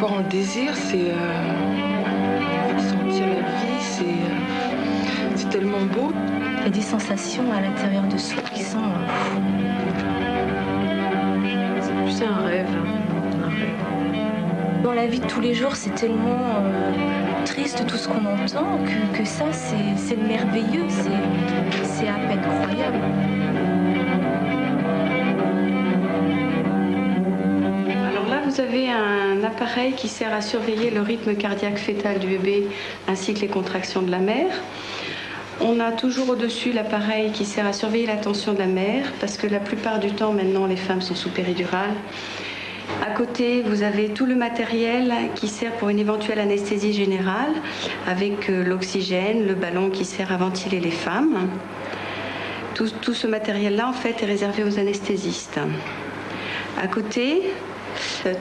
croire en désir, c'est sentir la vie, c'est tellement beau. Il y a des sensations à l'intérieur de soi qui sont... C'est plus un rêve. Dans la vie de tous les jours, c'est tellement triste tout ce qu'on entend que ça, c'est merveilleux, c'est à peine croyable. Alors là, vous avez un appareil qui sert à surveiller le rythme cardiaque fœtal du bébé ainsi que les contractions de la mère. On a toujours au-dessus l'appareil qui sert à surveiller la tension de la mère parce que la plupart du temps, maintenant, les femmes sont sous péridurale. À côté, vous avez tout le matériel qui sert pour une éventuelle anesthésie générale avec l'oxygène, le ballon qui sert à ventiler les femmes. Tout ce matériel-là, en fait, est réservé aux anesthésistes. À côté,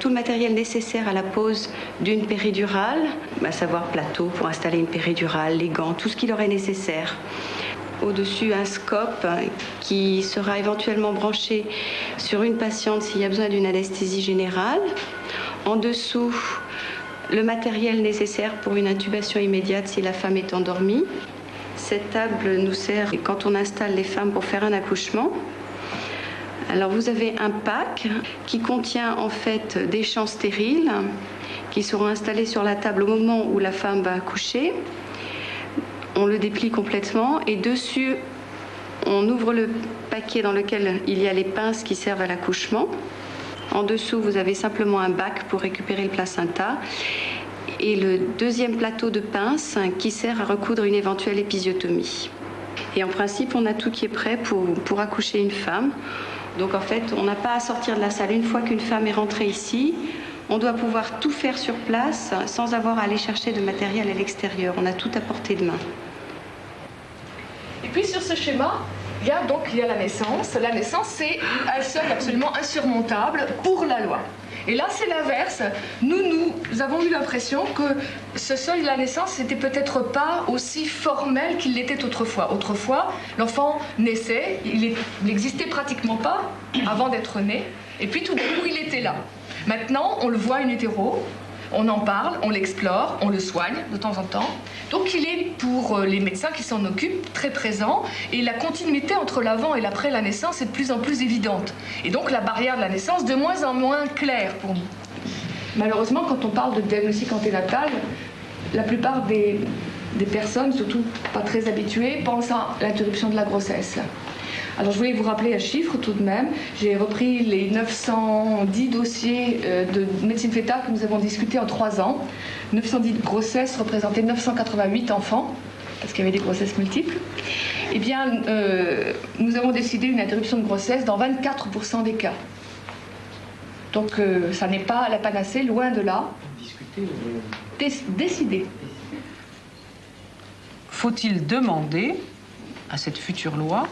tout le matériel nécessaire à la pose d'une péridurale, à savoir plateau pour installer une péridurale, les gants, tout ce qui leur est nécessaire. Au-dessus, un scope qui sera éventuellement branché sur une patiente s'il y a besoin d'une anesthésie générale. En dessous, le matériel nécessaire pour une intubation immédiate si la femme est endormie. Cette table nous sert quand on installe les femmes pour faire un accouchement. Alors vous avez un pack qui contient en fait des champs stériles qui seront installés sur la table au moment où la femme va accoucher. On le déplie complètement et dessus, on ouvre le paquet dans lequel il y a les pinces qui servent à l'accouchement. En dessous, vous avez simplement un bac pour récupérer le placenta et le deuxième plateau de pinces qui sert à recoudre une éventuelle épisiotomie. Et en principe, on a tout qui est prêt pour accoucher une femme. Donc en fait, on n'a pas à sortir de la salle. Une fois qu'une femme est rentrée ici, on doit pouvoir tout faire sur place sans avoir à aller chercher de matériel à l'extérieur. On a tout à portée de main. Et puis sur ce schéma, il y a la naissance. La naissance, c'est un seuil absolument insurmontable pour la loi. Et là, c'est l'inverse. Nous avons eu l'impression que ce seuil de la naissance n'était peut-être pas aussi formel qu'il l'était autrefois. Autrefois, l'enfant naissait, il n'existait pratiquement pas avant d'être né, et puis tout d'un coup, il était là. Maintenant, on le voit in utero, on en parle, on l'explore, on le soigne de temps en temps. Donc il est, pour les médecins qui s'en occupent, très présent. Et la continuité entre l'avant et l'après la naissance est de plus en plus évidente. Et donc la barrière de la naissance de moins en moins claire pour nous. Malheureusement, quand on parle de diagnostic anténatal, la plupart des personnes, surtout pas très habituées, pensent à l'interruption de la grossesse. Alors je voulais vous rappeler un chiffre tout de même. J'ai repris les 910 dossiers de médecine fœtale que nous avons discutés en 3 ans. 910 grossesses représentaient 988 enfants, parce qu'il y avait des grossesses multiples. Eh bien, nous avons décidé une interruption de grossesse dans 24% des cas. Donc ça n'est pas la panacée, loin de là. Décider. Faut-il demander à cette future loi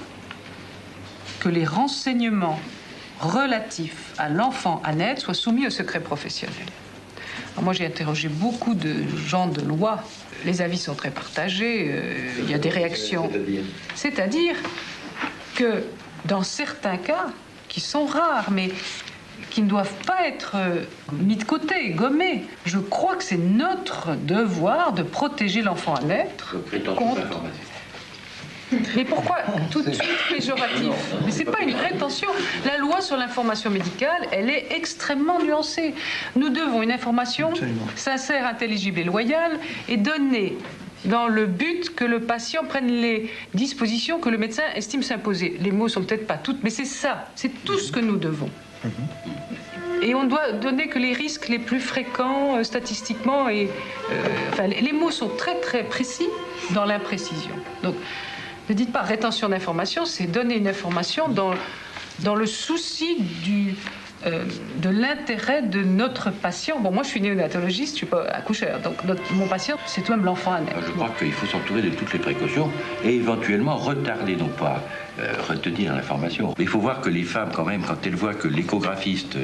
que les renseignements relatifs à l'enfant à naître soient soumis au secret professionnel? Alors moi, j'ai interrogé beaucoup de gens de loi. Les avis sont très partagés. Il y a des réactions. C'est-à-dire que dans certains cas, qui sont rares, mais qui ne doivent pas être mis de côté, gommés, je crois que c'est notre devoir de protéger l'enfant à naître contre... Mais pourquoi tout de suite péjoratif? Mais c'est pas une prétention. La loi sur l'information médicale, elle est extrêmement nuancée. Nous devons une information sincère, intelligible et loyale et donnée dans le but que le patient prenne les dispositions que le médecin estime s'imposer. Les mots sont peut-être pas toutes, mais c'est ça, c'est tout ce que nous devons. Et on doit donner que les risques les plus fréquents statistiquement et les mots sont très très précis dans l'imprécision. Donc ne dites pas rétention d'information, c'est donner une information dans le souci de l'intérêt de notre patient. Bon, moi je suis néonatologiste, je ne suis pas accoucheur, donc mon patient c'est tout de même l'enfant à naître. Je crois qu'il faut s'entourer de toutes les précautions et éventuellement retarder, non pas retenir l'information. Mais il faut voir que les femmes, quand même, quand elles voient que l'échographiste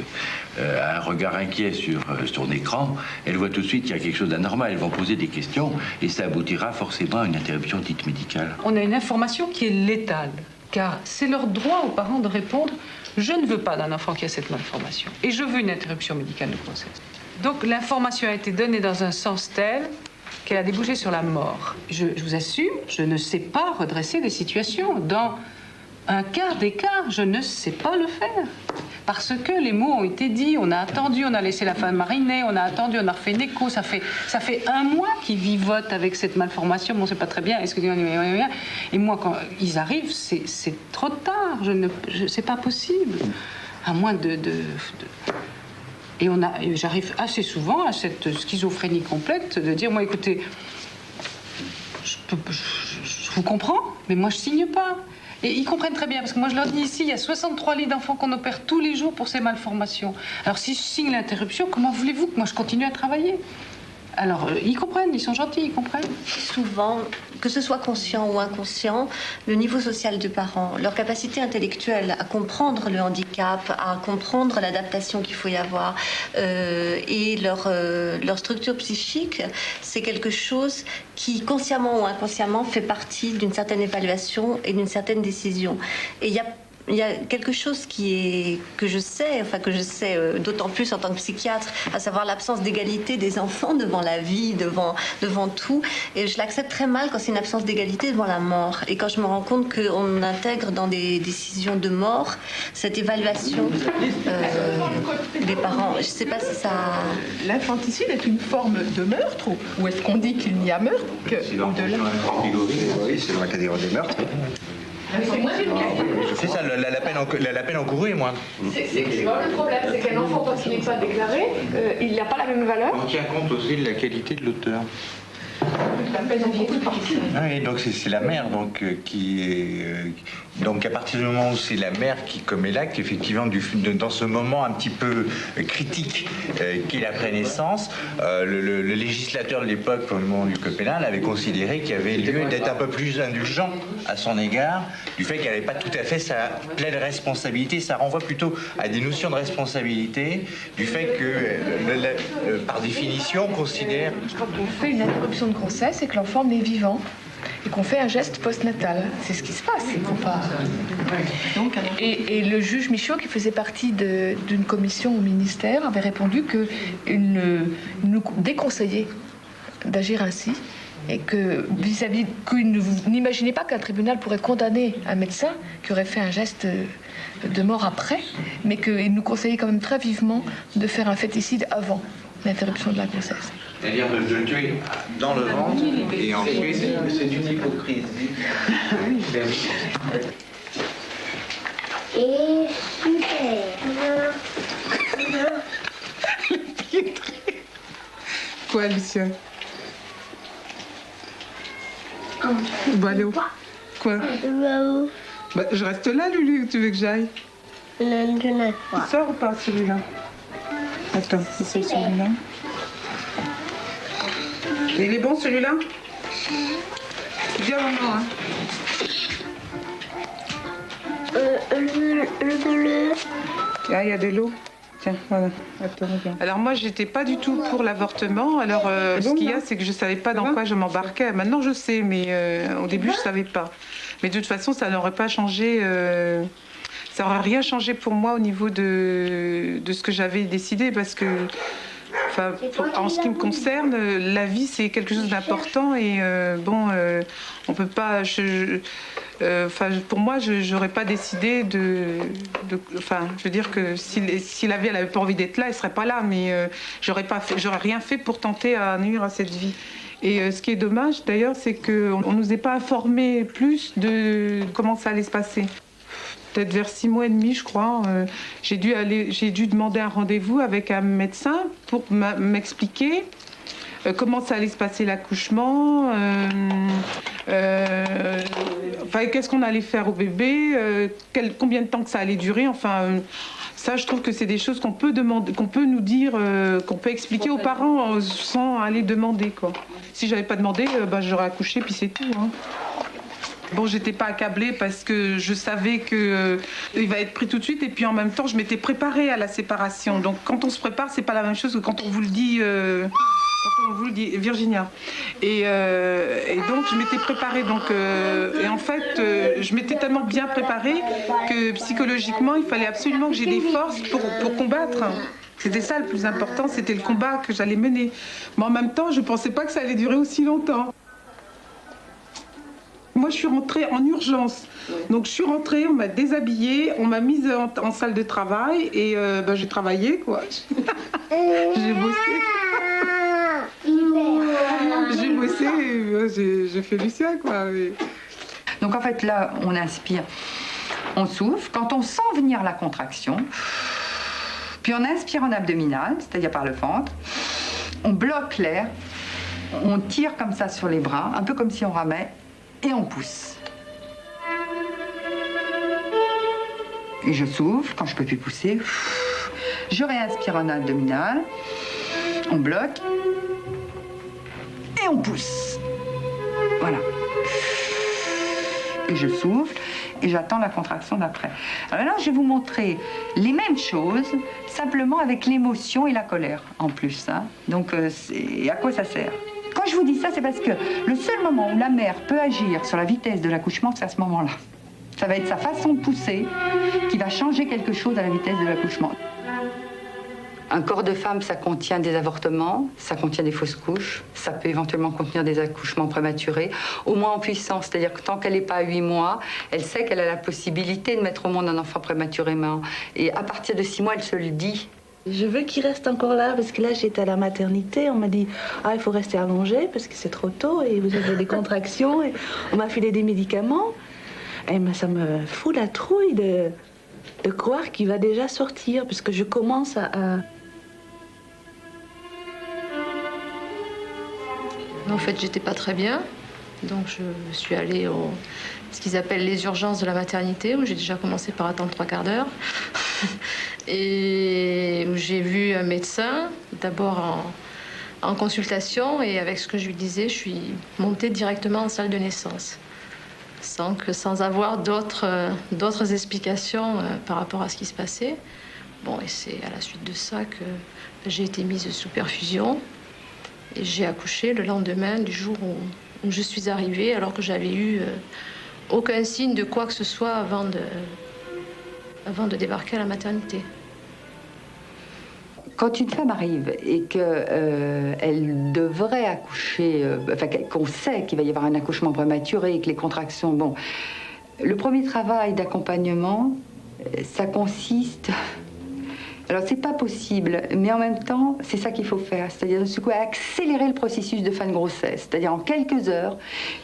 a un regard inquiet sur son écran, elles voient tout de suite qu'il y a quelque chose d'anormal. Elles vont poser des questions et ça aboutira forcément à une interruption dite médicale. On a une information qui est létale, car c'est leur droit aux parents de répondre « Je ne veux pas d'un enfant qui a cette malformation et je veux une interruption médicale de grossesse ». Donc l'information a été donnée dans un sens tel qu'elle a débouché sur la mort. Je vous assume, je ne sais pas redresser des situations. Dans un quart des cas, je ne sais pas le faire. Parce que les mots ont été dits, on a attendu, on a laissé la femme mariner, on a attendu, on a refait une écho. Ça fait 1 mois qu'ils vivotent avec cette malformation. Bon, c'est pas très bien. Et moi, quand ils arrivent, c'est trop tard. C'est pas possible. À moins Et j'arrive assez souvent à cette schizophrénie complète de dire, moi, écoutez, je vous comprends, mais moi, je signe pas. Et ils comprennent très bien, parce que moi, je leur dis ici, il y a 63 lits d'enfants qu'on opère tous les jours pour ces malformations. Alors, si je signe l'interruption, comment voulez-vous que moi, je continue à travailler ? Alors, ils comprennent, ils sont gentils, ils comprennent. Souvent, que ce soit conscient ou inconscient, le niveau social des parents, leur capacité intellectuelle à comprendre le handicap, à comprendre l'adaptation qu'il faut y avoir, et leur structure psychique, c'est quelque chose qui, consciemment ou inconsciemment, fait partie d'une certaine évaluation et d'une certaine décision. Et il y a quelque chose que je sais d'autant plus en tant que psychiatre, à savoir l'absence d'égalité des enfants devant la vie, devant tout. Et je l'accepte très mal quand c'est une absence d'égalité devant la mort. Et quand je me rends compte qu'on intègre dans des décisions de mort cette évaluation des parents. Je ne sais pas si ça... L'infanticide est une forme de meurtre ou est-ce qu'on dit qu'il n'y a meurtre qu'au-delà? Oui, c'est dans la catégorie des meurtres. C'est ça, la peine encourue est moindre. C'est vraiment le problème, c'est qu'un enfant, quand il n'est pas déclaré, il n'a pas la même valeur. On tient compte aussi de la qualité de l'auteur. La peine encourue par qui ? Oui, donc c'est la mère qui est... donc à partir du moment où c'est la mère qui commet l'acte, effectivement, dans ce moment un petit peu critique qu'est la prénaissance, le législateur de l'époque, au moment du code pénal, avait considéré qu'il y avait lieu d'être un peu plus indulgent à son égard, du fait qu'elle n'avait pas tout à fait sa pleine responsabilité. Ça renvoie plutôt à des notions de responsabilité, du fait que, par définition, on considère... Quand on fait une interruption de grossesse et que l'enfant naît vivant et qu'on fait un geste postnatal, c'est ce qui se passe. Et le juge Michaud, qui faisait partie d'une commission au ministère, avait répondu qu'il nous déconseillait d'agir ainsi et que qu'il n'imaginait pas qu'un tribunal pourrait condamner un médecin qui aurait fait un geste de mort après, mais qu'il nous conseillait quand même très vivement de faire un féticide avant l'interruption de la grossesse. C'est-à-dire de le tuer dans le ventre et ensuite... C'est une hypocrisie. Et super. Quoi, Lucien? Bah, allez où? Quoi? Bah, je reste là, Lulu, ou tu veux que j'aille? Non, je n'ai pas. Il sort ou pas, celui-là? Attends, c'est celui-là. Il est bon, celui-là? Viens, maman, hein. Le bleu. Ah, il y a de l'eau. Tiens, voilà. Attends, regarde. Alors moi, j'étais pas du tout pour l'avortement. Alors, ce qu'il y a, c'est que je savais pas dans quoi je m'embarquais. Maintenant, je sais, mais au début, je savais pas. Mais de toute façon, ça n'aurait pas changé... ça n'aurait rien changé pour moi au niveau de ce que j'avais décidé, parce que... Enfin, en ce qui me concerne, la vie, c'est quelque chose d'important et on peut pas... pour moi, je n'aurais pas décidé enfin, je veux dire que si la vie, elle n'avait pas envie d'être là, elle ne serait pas là, mais j'aurais rien fait pour tenter à nuire à cette vie. Et ce qui est dommage, d'ailleurs, c'est qu'on ne nous ait pas informé plus de comment ça allait se passer. Peut-être vers 6 mois et demi, je crois, j'ai dû demander un rendez-vous avec un médecin pour m'expliquer comment ça allait se passer l'accouchement, qu'est-ce qu'on allait faire au bébé, combien de temps que ça allait durer, enfin... Ça, je trouve que c'est des choses qu'on peut demander, qu'on peut nous dire, qu'on peut expliquer aux parents sans aller demander, quoi. Si j'avais pas demandé, j'aurais accouché, puis c'est tout, hein. Bon, j'étais pas accablée parce que je savais qu'il va être pris tout de suite, et puis en même temps, je m'étais préparée à la séparation. Donc, quand on se prépare, c'est pas la même chose que quand on vous le dit on vous le dit, Virginia. Et donc, je m'étais préparée. Et en fait, je m'étais tellement bien préparée que psychologiquement, il fallait absolument que j'ai des forces pour combattre. C'était ça le plus important, c'était le combat que j'allais mener. Mais en même temps, je ne pensais pas que ça allait durer aussi longtemps. Moi, je suis rentrée en urgence. Donc, je suis rentrée, on m'a déshabillée, on m'a mise en salle de travail et j'ai travaillé, quoi. J'ai bossé. J'ai bossé et j'ai fait du sien, quoi. Donc, en fait, là, on inspire, on souffle. Quand on sent venir la contraction, puis on inspire en abdominal, c'est-à-dire par le ventre, on bloque l'air, on tire comme ça sur les bras, un peu comme si on ramait, et on pousse. Et je souffle, quand je ne peux plus pousser, je réinspire en abdominal, on bloque, et on pousse. Voilà. Et je souffle, et j'attends la contraction d'après. Alors là, je vais vous montrer les mêmes choses, simplement avec l'émotion et la colère en plus. Hein. Donc, à quoi ça sert? Quand je vous dis ça, c'est parce que le seul moment où la mère peut agir sur la vitesse de l'accouchement, c'est à ce moment-là. Ça va être sa façon de pousser qui va changer quelque chose à la vitesse de l'accouchement. Un corps de femme, ça contient des avortements, ça contient des fausses couches, ça peut éventuellement contenir des accouchements prématurés, au moins en puissance. C'est-à-dire que tant qu'elle n'est pas à 8 mois, elle sait qu'elle a la possibilité de mettre au monde un enfant prématurément. Et à partir de 6 mois, elle se le dit. Je veux qu'il reste encore là, parce que là, j'étais à la maternité. On m'a dit, il faut rester allongé, parce que c'est trop tôt, et vous avez des contractions. Et on m'a filé des médicaments. Et ça me fout la trouille de croire qu'il va déjà sortir, parce que je commence à... En fait, j'étais pas très bien, donc je suis allée au ce qu'ils appellent les urgences de la maternité, où j'ai déjà commencé par attendre 3/4 d'heure, et où j'ai vu un médecin, d'abord en consultation, et avec ce que je lui disais, je suis montée directement en salle de naissance, sans avoir d'autres explications par rapport à ce qui se passait. Bon, et c'est à la suite de ça que j'ai été mise sous perfusion. Et j'ai accouché le lendemain du jour où je suis arrivée, alors que j'avais eu aucun signe de quoi que ce soit avant de débarquer à la maternité. Quand une femme arrive et qu'elle devrait accoucher, qu'on sait qu'il va y avoir un accouchement prématuré et que les contractions... Bon, le premier travail d'accompagnement, ça consiste... Alors, c'est pas possible, mais en même temps, c'est ça qu'il faut faire. C'est-à-dire, accélérer le processus de fin de grossesse. C'est-à-dire, en quelques heures,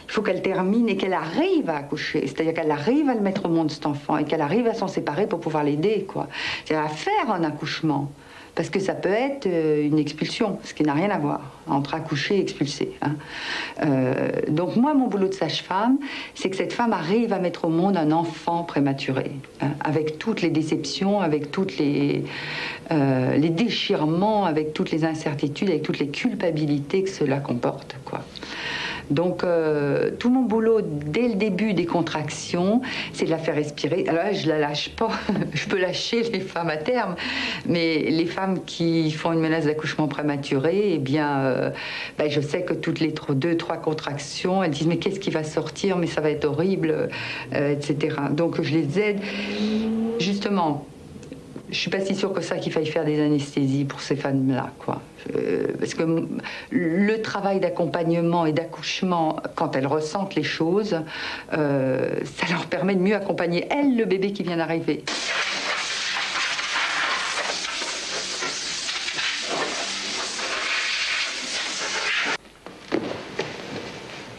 il faut qu'elle termine et qu'elle arrive à accoucher. C'est-à-dire qu'elle arrive à le mettre au monde, cet enfant, et qu'elle arrive à s'en séparer pour pouvoir l'aider, quoi. C'est-à-dire, à faire un accouchement. Parce que ça peut être une expulsion, ce qui n'a rien à voir entre accoucher et expulser. Hein. Donc moi, mon boulot de sage-femme, c'est que cette femme arrive à mettre au monde un enfant prématuré, hein, avec toutes les déceptions, avec toutes les déchirements, avec toutes les incertitudes, avec toutes les culpabilités que cela comporte, quoi. Donc, tout mon boulot, dès le début des contractions, c'est de la faire respirer. Alors là, je la lâche pas. Je peux lâcher les femmes à terme. Mais les femmes qui font une menace d'accouchement prématuré, eh bien, je sais que toutes les 2-3 contractions, elles disent « Mais qu'est-ce qui va sortir? Mais ça va être horrible, etc. » Donc, je les aide. Justement, je suis pas si sûre que ça qu'il faille faire des anesthésies pour ces femmes-là, quoi. Parce que le travail d'accompagnement et d'accouchement, quand elles ressentent les choses, ça leur permet de mieux accompagner, elles, le bébé qui vient d'arriver.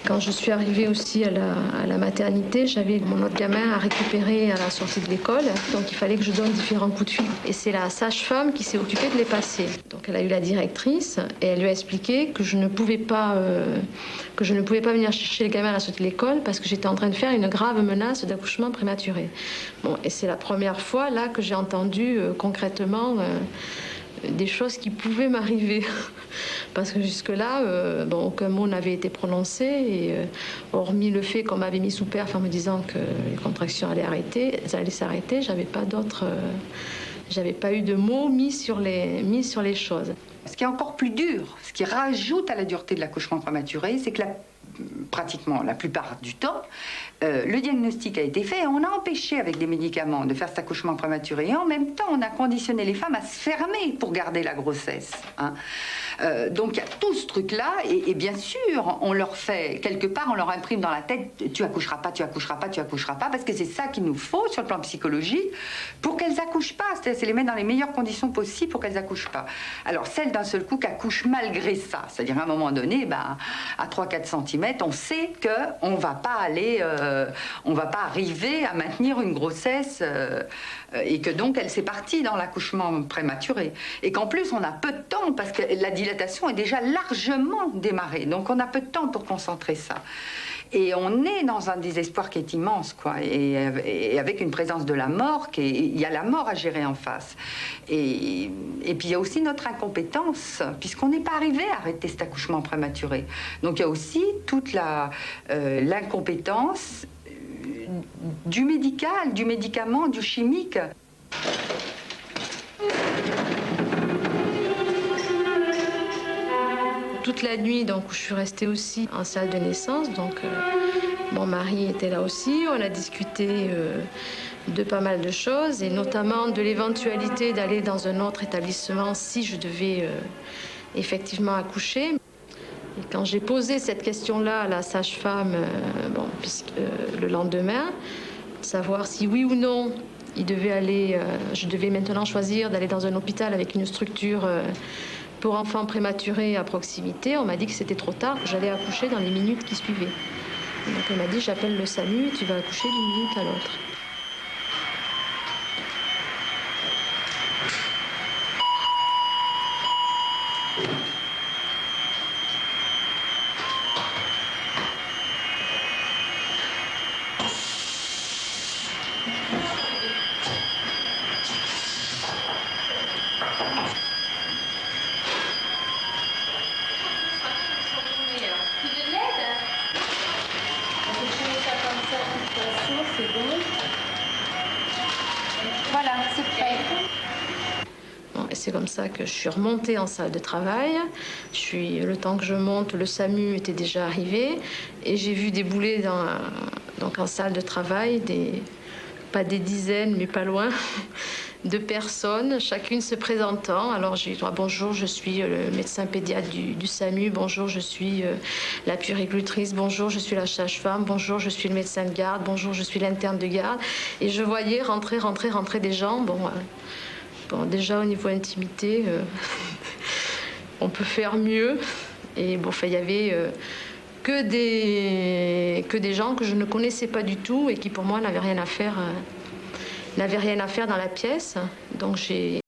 Quand je suis arrivée aussi à la maternité, j'avais mon autre gamin à récupérer à la sortie de l'école. Donc il fallait que je donne différents coups de fil. Et c'est la sage-femme qui s'est occupée de les passer. Donc elle a eu la directrice et elle lui a expliqué que je ne pouvais pas venir chercher le gamin à la sortie de l'école parce que j'étais en train de faire une grave menace d'accouchement prématuré. Bon, et c'est la première fois là que j'ai entendu concrètement des choses qui pouvaient m'arriver. Parce que jusque-là, aucun mot n'avait été prononcé. Et, hormis le fait qu'on m'avait mis sous perf en me disant que les contractions allaient s'arrêter, j'avais pas d'autres J'avais pas eu de mots mis sur les choses. Ce qui est encore plus dur, ce qui rajoute à la dureté de l'accouchement prématuré, c'est que pratiquement la plupart du temps, le diagnostic a été fait et on a empêché avec des médicaments de faire cet accouchement prématuré. Et en même temps, on a conditionné les femmes à se fermer pour garder la grossesse. Hein. Donc il y a tout ce truc-là et bien sûr, on leur fait, quelque part, on leur imprime dans la tête, tu accoucheras pas, tu accoucheras pas, tu accoucheras pas, parce que c'est ça qu'il nous faut sur le plan psychologique pour qu'elles accouchent pas. C'est les mettre dans les meilleures conditions possibles pour qu'elles accouchent pas. Alors celles d'un seul coup qui accouchent malgré ça, c'est-à-dire à un moment donné, à 3-4 cm, on sait qu'on va pas aller, on va pas arriver à maintenir une grossesse et que donc elle s'est partie dans l'accouchement prématuré. Et qu'en plus on a peu de temps parce que la dilatation est déjà largement démarrée. Donc on a peu de temps pour concentrer ça. Et on est dans un désespoir qui est immense, quoi. Et avec une présence de la mort, il y a la mort à gérer en face. Et puis il y a aussi notre incompétence, puisqu'on n'est pas arrivé à arrêter cet accouchement prématuré. Donc il y a aussi toute l'incompétence du médical, du médicament, du chimique. Toute la nuit, donc, je suis restée aussi en salle de naissance. Donc, mon mari était là aussi. On a discuté de pas mal de choses, et notamment de l'éventualité d'aller dans un autre établissement si je devais effectivement accoucher. Et quand j'ai posé cette question-là à la sage-femme, le lendemain, savoir si oui ou non je devais maintenant choisir d'aller dans un hôpital avec une structure pour enfants prématurés à proximité, on m'a dit que c'était trop tard, que j'allais accoucher dans les minutes qui suivaient. Et donc elle m'a dit, j'appelle le SAMU, tu vas accoucher d'une minute à l'autre. Voilà, c'est prêt. Bon, et c'est comme ça que je suis remontée en salle de travail. Le temps que je monte, le SAMU était déjà arrivé. Et j'ai vu débouler donc en salle de travail, pas des dizaines, mais pas loin, de personnes, chacune se présentant. Alors j'ai dit, bonjour, je suis le médecin pédiatre du SAMU, bonjour, je suis la puéricultrice, bonjour, je suis la sage-femme, bonjour, je suis le médecin de garde, bonjour, je suis l'interne de garde. Et je voyais rentrer des gens. Bon, déjà au niveau intimité, on peut faire mieux. Et bon, il y avait que des gens que je ne connaissais pas du tout et qui pour moi n'avaient rien à faire dans la pièce. Donc j'ai